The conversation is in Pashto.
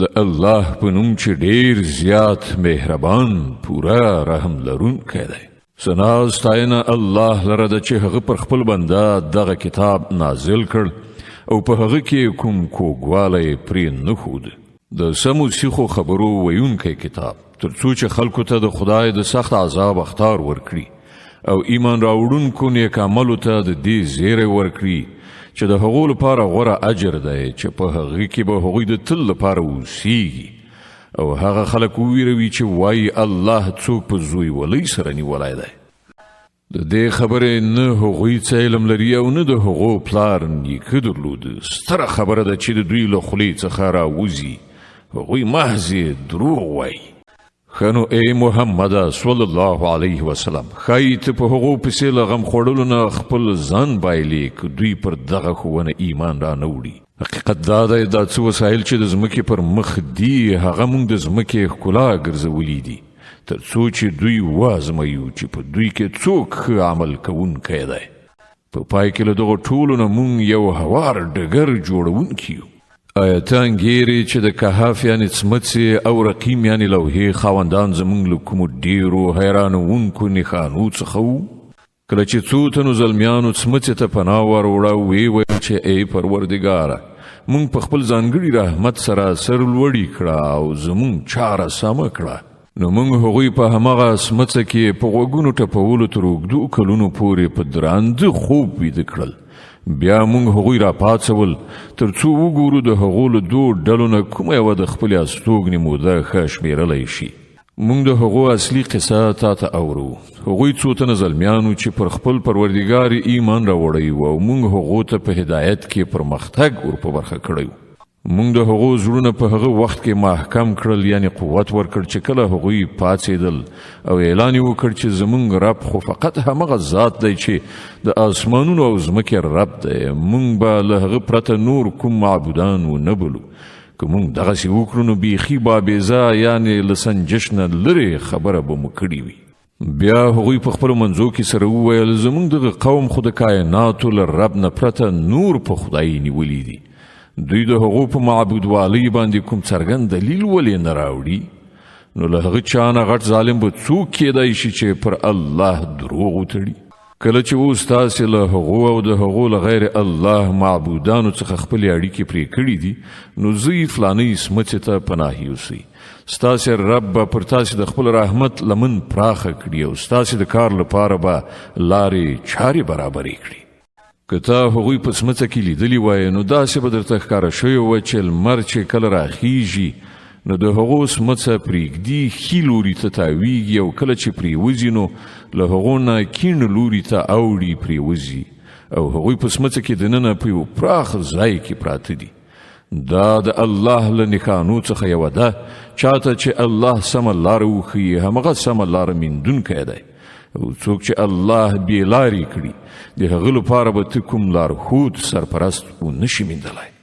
د الله په نوم چې ډیر زیات مهربان پورا رحم لرونکی دی. ثنا ستاینه الله لره ده چې هغه پر خپل بنده دغه کتاب نازل کړ او په هغه کې کوم کوږوالی پرې نه ښود. د سمو سیخو خبرو ویونکی کتاب تر څو چې خلکو ته د خدای د سخت عذاب اخطار ورکړي او ایمان راوړونکو نیک عملو ته د دې زیری ورکړي چې د هغو لپاره غوره اجر دی چې په هغه کې به هغوی د تل لپاره اوسیږي او هغه خلک وویروي چې وایي الله څوک په زوی ولی سره نیولی دی. د دې خبرې نه هغوی څه علم لري او نه د هغو پلار نیکه درلود. ستره خبره ده چې د دوی له خولې څخه راوځي هغوی محض دروغ وایي. خنو ای محمد صلی الله علیه وسلم ښایي ته په هغو پسې له غم خوړلو نه خپل ځان بایلې که دوی پر دغه ښوونه ایمان را نه وړي. حقیقت دا دی دا څه وسایل چې د ځمکې پر مخ دي هغه موږ د ځمکې ښکلا ګرځولي دي تر څو چې دوی وازمویو چې په دوی کې څوک ښه عمل کوونکی دی. په پای کې له دغو ټولو نه موږ یو هوار ډګر جوړونکي یو. آیا ته انګیرې چې د کهف یعنې څمڅې او رقیم یعنې لوحې خاوندان زموږ له کومو ډېرو حیرانوونکو نښانو څخه وو؟ کله چې څو تنو زلمیانو څمڅې ته پناه وروړه ویې ویل چې ای پروردګاره موږ په خپل ځانګړي رحمت سره سر لوړي کړه او زموږ چاره سمه کړه. نو موږ هغوی په همغه څمڅه کې په غوږونو ټپولو تر اوږدو کلونو پورې په درانده خوب ویده کړل. بیا موږ هغوی را پاڅول تر څو وګورو د هغو له دوو ډلو نه کومه یوه د خپلې استوګنې موده ښه شمېرلی شي. موږ د هغو اصلي قصه تا ته اورو. هغوی څو تنه زلمیانو چې پر خپل پروردګار ایمان راوړی و او موږ هغو ته په هدایت کې پرمختګ ور په برخه کړی. موږ د هغو زړونه په هغه وخت کې محکم کړل یعنی قوت ورکړ چې کله هغوی پاڅېدل او اعلان یې وکړ چې زموږ رب خو فقط همغه ذات دی چې د آسمانونو او ځمکې رب دی. موږ به له هغه پرته نور کوم معبودان ونه بلو. که موږ دغسې وکړو نو بیخي بابیزه یعنې له سنجش نه لرې خبره به مو کړې وي. بیا هغوی په خپلو منځو کې سره وویل زموږ دغه قوم خو د کائناتو له رب نه پرته نور په خدای نیولي دي. دوی د هغو په معبودوالۍ باندې کوم څرګند دلیل ولې نه راوړي؟ نو له هغه چا نه غټ ظالم به څوک کیدای شي چې پر الله دروغ وتړي؟ کله چې اوس تاسې له هغو او د هغو له غیر الله معبودانو څخه خپلې اړیکې پرې کړي دي نو ځئ فلانۍ څمڅې ته پناه یوسئ. ستاسې رب به پر تاسې د خپل رحمت لمن پراخه کړي او ستاسې د کار لپاره به لارې چارې برابرې کړي. که تا هغوی په څمڅه کې لیدلي وای نو داسې به درته ښکاره شوې وه چې لمر چې کله راخیږي نو د هغو څمڅه پرېږدي ښي لوري ته تاویږي او کله چې پرېوځي نو له هغو نه کیڼ لوري ته اوړي پرېوځي او هغوی په څمڅه کې دننه په یو پراخ ځای کې پراته دي. دا د الله له نښانو څخه یوه ده. چاته چې الله سمه لاره وښیي همغه سمه لاره میندونکی دی او څوک چې الله بې لارې کړي د هغه لپاره به ته کوم لارښود سرپرست ونشي میندلی.